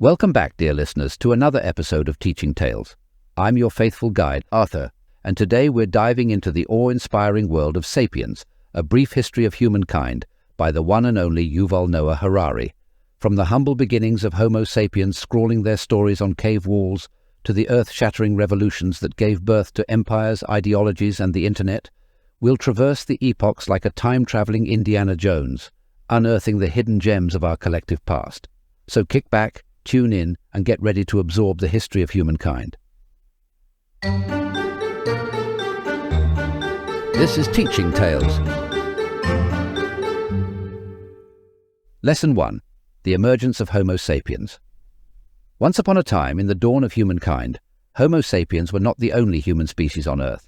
Welcome back, dear listeners, to another episode of Teaching Tales. I'm your faithful guide, Arthur, and today we're diving into the awe-inspiring world of Sapiens, a brief history of humankind by the one and only Yuval Noah Harari. From the humble beginnings of Homo sapiens scrawling their stories on cave walls to the earth-shattering revolutions that gave birth to empires, ideologies, and the internet, we'll traverse the epochs like a time-traveling Indiana Jones, unearthing the hidden gems of our collective past. So kick back, tune in, and get ready to absorb the history of humankind. This is Teaching Tales. Lesson 1. The Emergence of Homo sapiens. Once upon a time, in the dawn of humankind, Homo sapiens were not the only human species on Earth.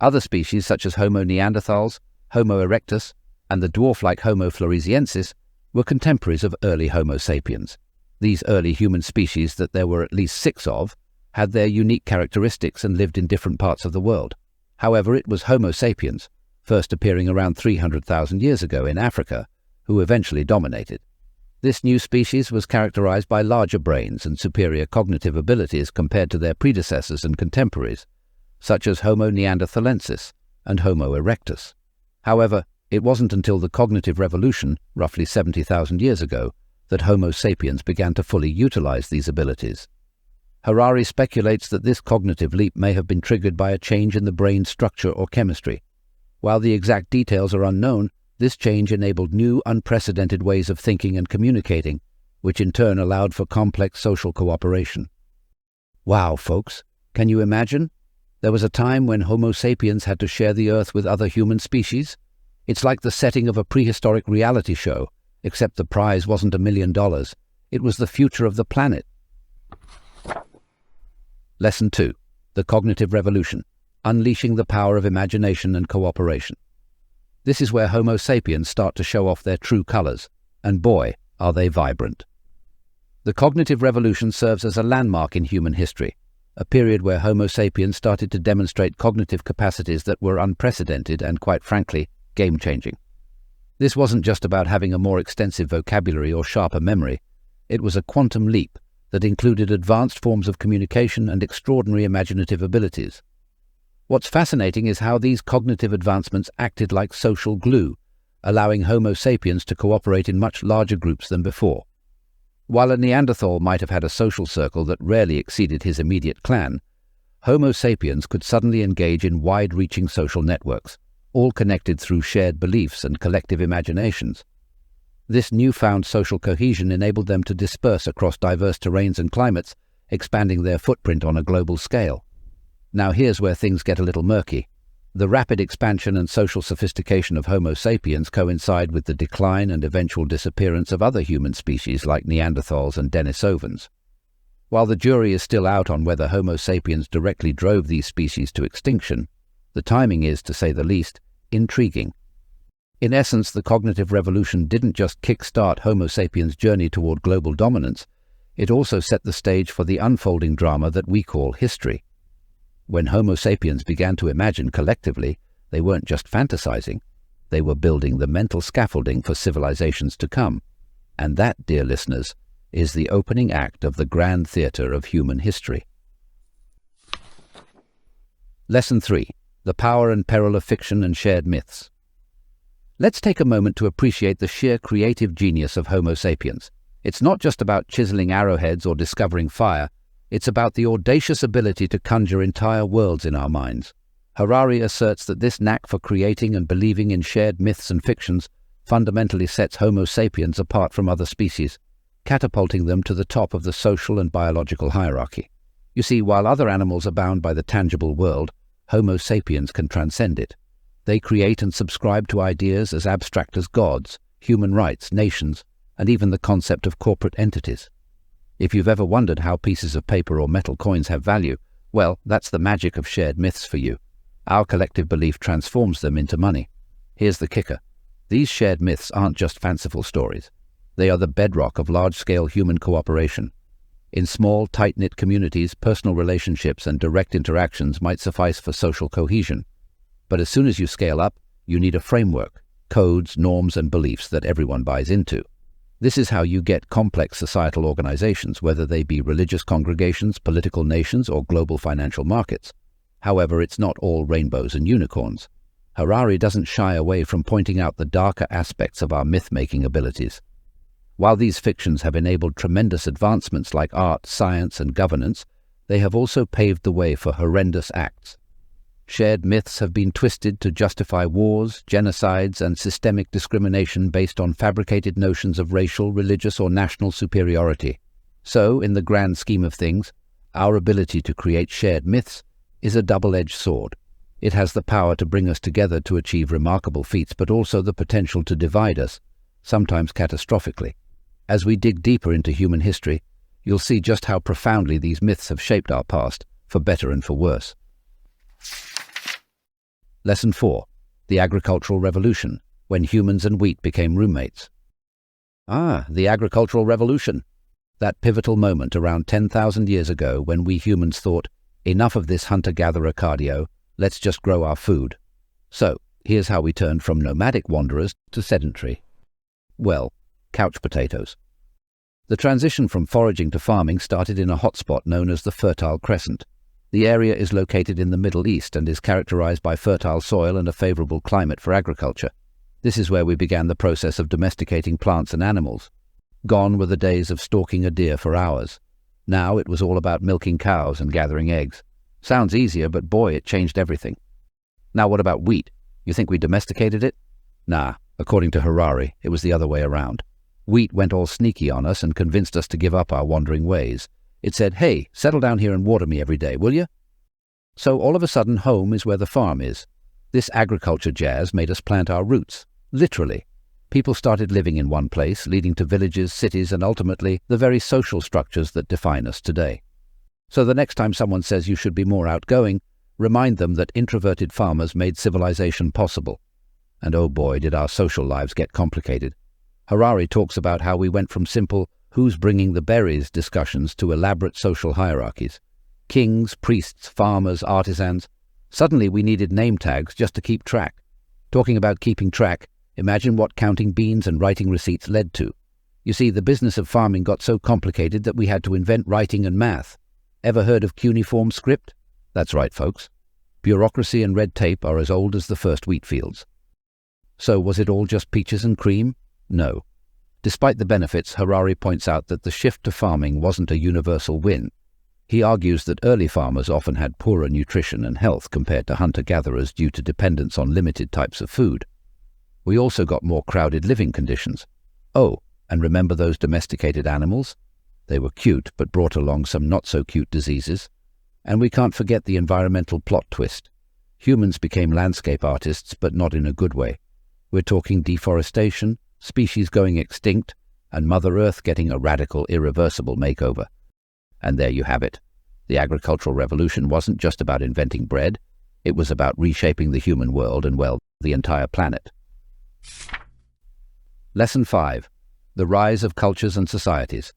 Other species such as Homo neanderthals, Homo erectus, and the dwarf-like Homo floresiensis were contemporaries of early Homo sapiens. These early human species, that there were at least 6 of, had their unique characteristics and lived in different parts of the world. However, it was Homo sapiens, first appearing around 300,000 years ago in Africa, who eventually dominated. This new species was characterized by larger brains and superior cognitive abilities compared to their predecessors and contemporaries, such as Homo neanderthalensis and Homo erectus. However, it wasn't until the cognitive revolution, roughly 70,000 years ago, that Homo sapiens began to fully utilize these abilities. Harari speculates that this cognitive leap may have been triggered by a change in the brain's structure or chemistry. While the exact details are unknown, this change enabled new, unprecedented ways of thinking and communicating, which in turn allowed for complex social cooperation. Wow, folks, can you imagine? There was a time when Homo sapiens had to share the Earth with other human species. It's like the setting of a prehistoric reality show, except the prize wasn't $1 million. It was the future of the planet. Lesson 2. The Cognitive Revolution. Unleashing the power of imagination and cooperation. This is where Homo sapiens start to show off their true colors, and boy, are they vibrant. The cognitive revolution serves as a landmark in human history, a period where Homo sapiens started to demonstrate cognitive capacities that were unprecedented and, quite frankly, game-changing. This wasn't just about having a more extensive vocabulary or sharper memory. It was a quantum leap that included advanced forms of communication and extraordinary imaginative abilities. What's fascinating is how these cognitive advancements acted like social glue, allowing Homo sapiens to cooperate in much larger groups than before. While a Neanderthal might have had a social circle that rarely exceeded his immediate clan, Homo sapiens could suddenly engage in wide-reaching social networks, all connected through shared beliefs and collective imaginations. This newfound social cohesion enabled them to disperse across diverse terrains and climates, expanding their footprint on a global scale. Now here's where things get a little murky. The rapid expansion and social sophistication of Homo sapiens coincide with the decline and eventual disappearance of other human species like Neanderthals and Denisovans. While the jury is still out on whether Homo sapiens directly drove these species to extinction, the timing is, to say the least, intriguing. In essence, the cognitive revolution didn't just kick-start Homo sapiens' journey toward global dominance, it also set the stage for the unfolding drama that we call history. When Homo sapiens began to imagine collectively, they weren't just fantasizing, they were building the mental scaffolding for civilizations to come. And that, dear listeners, is the opening act of the grand theater of human history. Lesson 3. The Power and Peril of Fiction and Shared Myths. Let's take a moment to appreciate the sheer creative genius of Homo sapiens. It's not just about chiseling arrowheads or discovering fire, it's about the audacious ability to conjure entire worlds in our minds. Harari asserts that this knack for creating and believing in shared myths and fictions fundamentally sets Homo sapiens apart from other species, catapulting them to the top of the social and biological hierarchy. You see, while other animals are bound by the tangible world, Homo sapiens can transcend it. They create and subscribe to ideas as abstract as gods, human rights, nations, and even the concept of corporate entities. If you've ever wondered how pieces of paper or metal coins have value, well, that's the magic of shared myths for you. Our collective belief transforms them into money. Here's the kicker. These shared myths aren't just fanciful stories. They are the bedrock of large-scale human cooperation. In small, tight-knit communities, personal relationships and direct interactions might suffice for social cohesion. But as soon as you scale up, you need a framework, codes, norms and beliefs that everyone buys into. This is how you get complex societal organizations, whether they be religious congregations, political nations, or global financial markets. However, it's not all rainbows and unicorns. Harari doesn't shy away from pointing out the darker aspects of our myth-making abilities. While these fictions have enabled tremendous advancements like art, science, and governance, they have also paved the way for horrendous acts. Shared myths have been twisted to justify wars, genocides, and systemic discrimination based on fabricated notions of racial, religious, or national superiority. So, in the grand scheme of things, our ability to create shared myths is a double-edged sword. It has the power to bring us together to achieve remarkable feats, but also the potential to divide us, sometimes catastrophically. As we dig deeper into human history, you'll see just how profoundly these myths have shaped our past, for better and for worse. Lesson 4. The Agricultural Revolution, when humans and wheat became roommates. The Agricultural Revolution. That pivotal moment around 10,000 years ago when we humans thought, enough of this hunter-gatherer cardio, let's just grow our food. So, here's how we turned from nomadic wanderers to sedentary. Well, couch potatoes. The transition from foraging to farming started in a hotspot known as the Fertile Crescent. The area is located in the Middle East and is characterized by fertile soil and a favorable climate for agriculture. This is where we began the process of domesticating plants and animals. Gone were the days of stalking a deer for hours. Now it was all about milking cows and gathering eggs. Sounds easier, but boy, it changed everything. Now what about wheat? You think we domesticated it? Nah, according to Harari, it was the other way around. Wheat went all sneaky on us and convinced us to give up our wandering ways. It said, hey, settle down here and water me every day, will you? So all of a sudden, home is where the farm is. This agriculture jazz made us plant our roots, literally. People started living in one place, leading to villages, cities, and ultimately the very social structures that define us today. So the next time someone says you should be more outgoing, remind them that introverted farmers made civilization possible. And oh boy, did our social lives get complicated. Harari talks about how we went from simple who's bringing the berries discussions to elaborate social hierarchies. Kings, priests, farmers, artisans. Suddenly we needed name tags just to keep track. Talking about keeping track, imagine what counting beans and writing receipts led to. You see, the business of farming got so complicated that we had to invent writing and math. Ever heard of cuneiform script? That's right, folks. Bureaucracy and red tape are as old as the first wheat fields. So was it all just peaches and cream? No. Despite the benefits, Harari points out that the shift to farming wasn't a universal win. He argues that early farmers often had poorer nutrition and health compared to hunter-gatherers due to dependence on limited types of food. We also got more crowded living conditions. Oh, and remember those domesticated animals? They were cute, but brought along some not-so-cute diseases. And we can't forget the environmental plot twist. Humans became landscape artists, but not in a good way. We're talking deforestation, species going extinct, and Mother Earth getting a radical, irreversible makeover. And there you have it. The agricultural revolution wasn't just about inventing bread. It was about reshaping the human world and, well, the entire planet. Lesson 5. The Rise of Cultures and Societies.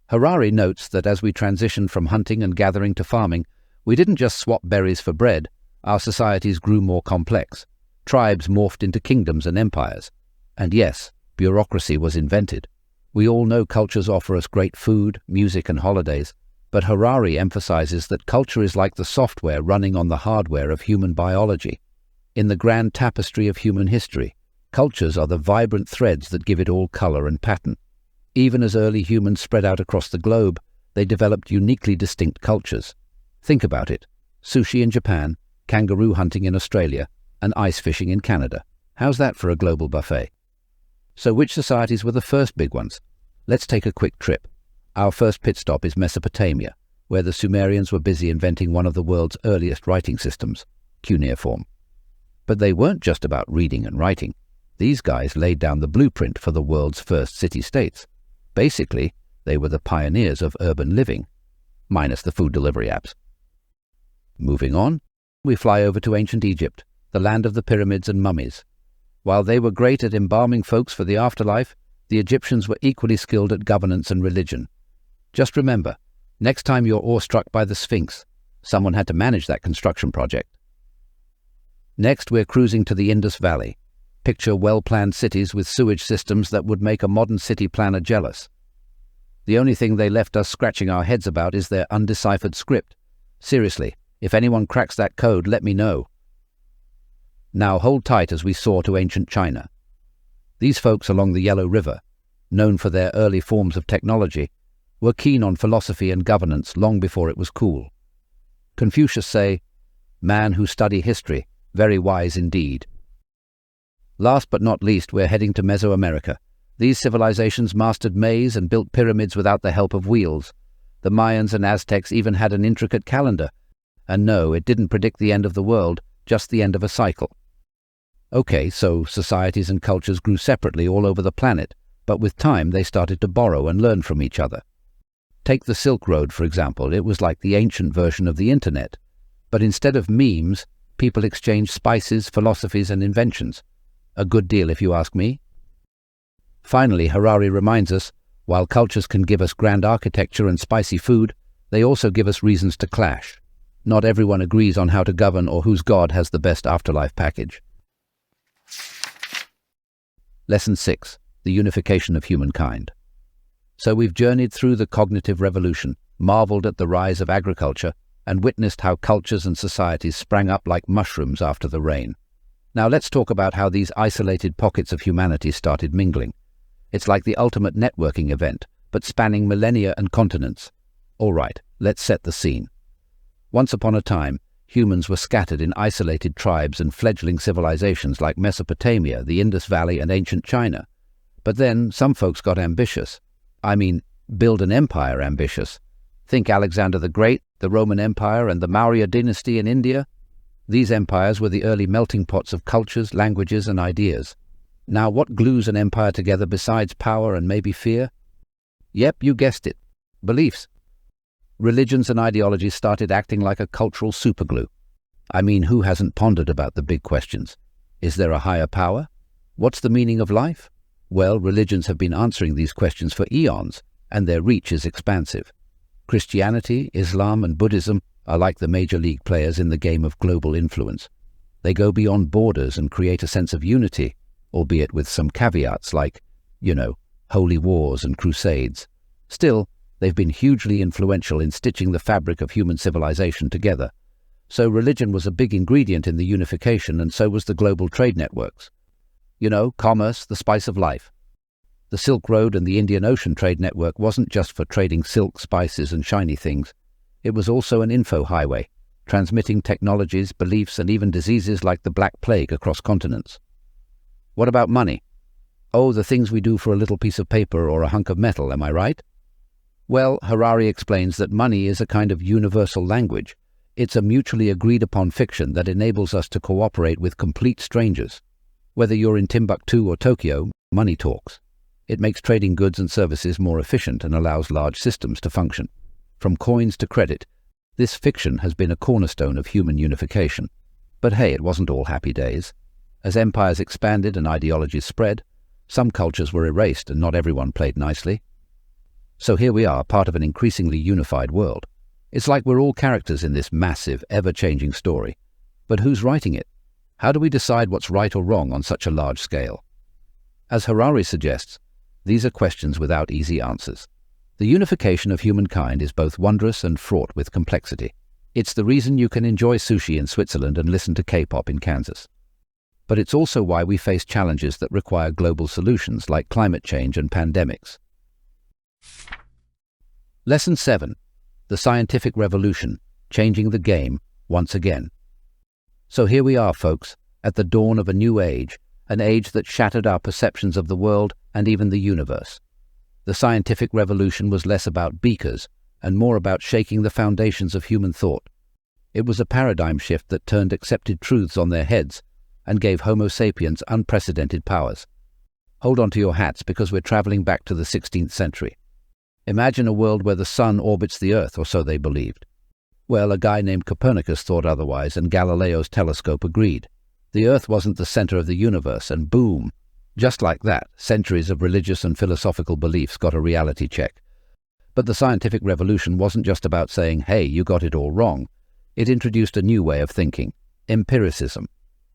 Harari notes that as we transitioned from hunting and gathering to farming, we didn't just swap berries for bread. Our societies grew more complex. Tribes morphed into kingdoms and empires. And yes, bureaucracy was invented. We all know cultures offer us great food, music, and holidays, but Harari emphasizes that culture is like the software running on the hardware of human biology. In the grand tapestry of human history, cultures are the vibrant threads that give it all color and pattern. Even as early humans spread out across the globe, they developed uniquely distinct cultures. Think about it. Sushi in Japan, kangaroo hunting in Australia, and ice fishing in Canada. How's that for a global buffet? So which societies were the first big ones? Let's take a quick trip. Our first pit stop is Mesopotamia, where the Sumerians were busy inventing one of the world's earliest writing systems, cuneiform. But they weren't just about reading and writing. These guys laid down the blueprint for the world's first city-states. Basically, they were the pioneers of urban living, minus the food delivery apps. Moving on, we fly over to ancient Egypt, the land of the pyramids and mummies. While they were great at embalming folks for the afterlife, the Egyptians were equally skilled at governance and religion. Just remember, next time you're awestruck by the Sphinx, someone had to manage that construction project. Next, we're cruising to the Indus Valley. picture well-planned cities with sewage systems that would make a modern city planner jealous. The only thing they left us scratching our heads about is their undeciphered script. Seriously, if anyone cracks that code, let me know. Now hold tight as we soar to ancient China. These folks along the Yellow River, known for their early forms of technology, were keen on philosophy and governance long before it was cool. Confucius say, "Man who study history, very wise indeed." Last but not least, we're heading to Mesoamerica. These civilizations mastered maize and built pyramids without the help of wheels. The Mayans and Aztecs even had an intricate calendar. And no, it didn't predict the end of the world, just the end of a cycle. Okay, so societies and cultures grew separately all over the planet, but with time they started to borrow and learn from each other. Take the Silk Road, for example. It was like the ancient version of the internet. But instead of memes, people exchanged spices, philosophies, and inventions. A good deal, if you ask me. Finally, Harari reminds us, while cultures can give us grand architecture and spicy food, they also give us reasons to clash. Not everyone agrees on how to govern or whose god has the best afterlife package. Lesson 6. The Unification of Humankind. So we've journeyed through the cognitive revolution, marveled at the rise of agriculture, and witnessed how cultures and societies sprang up like mushrooms after the rain. Now let's talk about how these isolated pockets of humanity started mingling. It's like the ultimate networking event, but spanning millennia and continents. All right, let's set the scene. Once upon a time, humans were scattered in isolated tribes and fledgling civilizations like Mesopotamia, the Indus Valley, and ancient China. But then some folks got ambitious. I mean, build an empire ambitious. Think Alexander the Great, the Roman Empire, and the Maurya dynasty in India. These empires were the early melting pots of cultures, languages, and ideas. Now, what glues an empire together besides power and maybe fear? Yep, you guessed it. Beliefs. Religions and ideologies started acting like a cultural superglue. I mean, who hasn't pondered about the big questions? Is there a higher power? What's the meaning of life? Well, religions have been answering these questions for eons, and their reach is expansive. Christianity, Islam, and Buddhism are like the major league players in the game of global influence. They go beyond borders and create a sense of unity, albeit with some caveats like, holy wars and crusades. Still, they've been hugely influential in stitching the fabric of human civilization together. So religion was a big ingredient in the unification, and so was the global trade networks. Commerce, the spice of life. The Silk Road and the Indian Ocean trade network wasn't just for trading silk, spices, and shiny things. It was also an info highway, transmitting technologies, beliefs, and even diseases like the Black Plague across continents. What about money? Oh, the things we do for a little piece of paper or a hunk of metal, am I right? Well, Harari explains that money is a kind of universal language. It's a mutually agreed-upon fiction that enables us to cooperate with complete strangers. Whether you're in Timbuktu or Tokyo, money talks. It makes trading goods and services more efficient and allows large systems to function. From coins to credit, this fiction has been a cornerstone of human unification. But hey, it wasn't all happy days. As empires expanded and ideologies spread, some cultures were erased and not everyone played nicely. So here we are, part of an increasingly unified world. It's like we're all characters in this massive, ever-changing story. But who's writing it? How do we decide what's right or wrong on such a large scale? As Harari suggests, these are questions without easy answers. The unification of humankind is both wondrous and fraught with complexity. It's the reason you can enjoy sushi in Switzerland and listen to K-pop in Kansas. But it's also why we face challenges that require global solutions like climate change and pandemics. Lesson 7. The Scientific Revolution, Changing the Game Once Again. So here we are, folks, at the dawn of a new age, an age that shattered our perceptions of the world and even the universe. The scientific revolution was less about beakers and more about shaking the foundations of human thought. It was a paradigm shift that turned accepted truths on their heads and gave Homo sapiens unprecedented powers. Hold on to your hats because we're traveling back to the 16th century. Imagine a world where the sun orbits the Earth, or so they believed. Well, a guy named Copernicus thought otherwise, and Galileo's telescope agreed. The Earth wasn't the center of the universe, and boom! Just like that, centuries of religious and philosophical beliefs got a reality check. But the scientific revolution wasn't just about saying, hey, you got it all wrong. It introduced a new way of thinking, empiricism.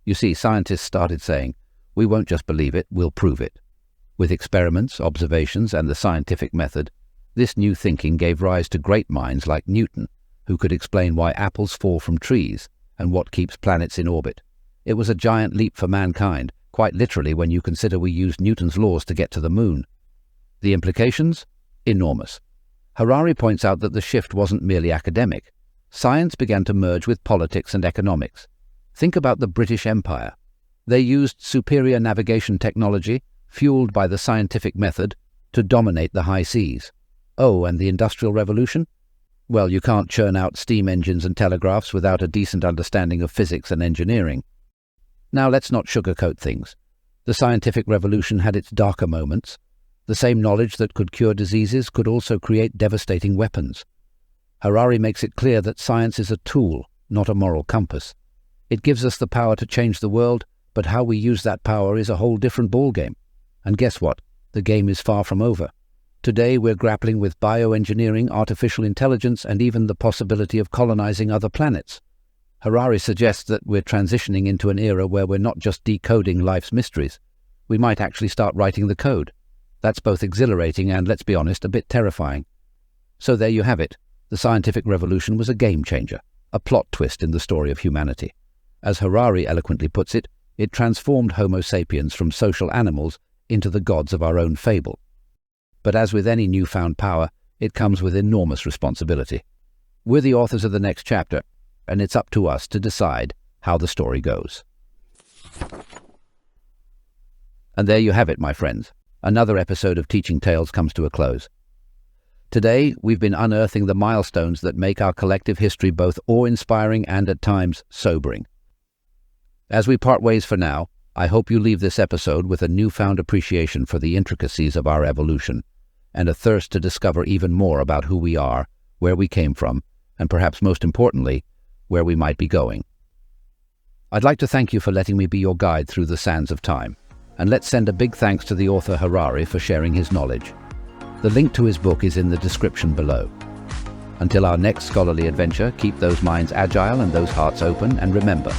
You see, scientists started saying, We won't just believe it, we'll prove it. With experiments, observations, and the scientific method, this new thinking gave rise to great minds like Newton, who could explain why apples fall from trees and what keeps planets in orbit. It was a giant leap for mankind, quite literally when you consider we used Newton's laws to get to the moon. The implications? Enormous. Harari points out that the shift wasn't merely academic. Science began to merge with politics and economics. Think about the British Empire. They used superior navigation technology, fueled by the scientific method, to dominate the high seas. Oh, and the Industrial Revolution? Well, you can't churn out steam engines and telegraphs without a decent understanding of physics and engineering. Now let's not sugarcoat things. The scientific revolution had its darker moments. The same knowledge that could cure diseases could also create devastating weapons. Harari makes it clear that science is a tool, not a moral compass. It gives us the power to change the world, but how we use that power is a whole different ballgame. And guess what? The game is far from over. Today we're grappling with bioengineering, artificial intelligence, and even the possibility of colonizing other planets. Harari suggests that we're transitioning into an era where we're not just decoding life's mysteries. We might actually start writing the code. That's both exhilarating and, let's be honest, a bit terrifying. So there you have it. The scientific revolution was a game changer, a plot twist in the story of humanity. As Harari eloquently puts it, it transformed Homo sapiens from social animals into the gods of our own fable. But as with any newfound power, it comes with enormous responsibility. We're the authors of the next chapter, and it's up to us to decide how the story goes. And there you have it, my friends. Another episode of Teaching Tales comes to a close. Today, we've been unearthing the milestones that make our collective history both awe-inspiring and, at times, sobering. As we part ways for now, I hope you leave this episode with a newfound appreciation for the intricacies of our evolution, and a thirst to discover even more about who we are, where we came from, and perhaps most importantly, where we might be going. I'd like to thank you for letting me be your guide through the sands of time, and let's send a big thanks to the author Harari for sharing his knowledge. The link to his book is in the description below. Until our next scholarly adventure, keep those minds agile and those hearts open, and remember,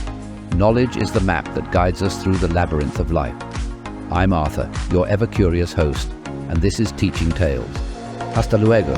knowledge is the map that guides us through the labyrinth of life. I'm Arthur, your ever-curious host, and this is Teaching Tales. Hasta luego.